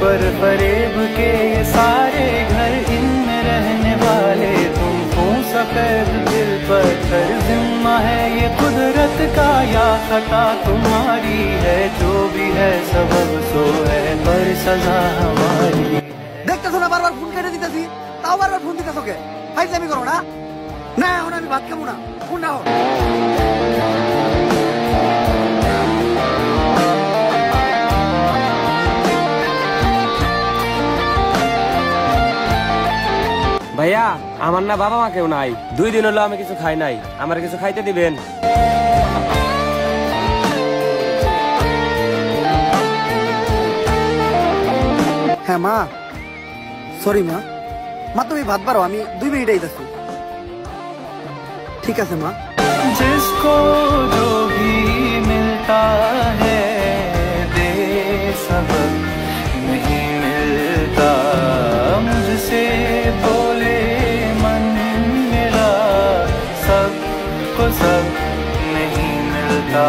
पर फरेब के ये सारे घर, इनमें रहने वाले तुम हो सफेद दिल पत्थर। जिम्मा है ये कुदरत का या खता तुम्हारी है, जो भी है सबब सो है पर सजा हमारी। देखते ना बार बार फोन केটে দিতেছি, তাও বারবার ফোন দিতেছ কে? ফাইজলামি করো না? না এখন আমি ভাত খাবো না, ফোন নাও। ভাইয়া আমার না বাবা মা কেউ নাই, 2 দিন হলো আমি কিছু খাই নাই, আমার কিছু খাইতে দিবেন? হ্যাঁ মা, সরি মা। মা তুমি ভাত বাড়ো, আমি 2 মিনিট আইতাছি। ঠিক আছে মা। जिसको जो भी मिलता है दे सबक नहीं मिलता, मुझसे बोले मन मेरा सबको सब नहीं मिलता।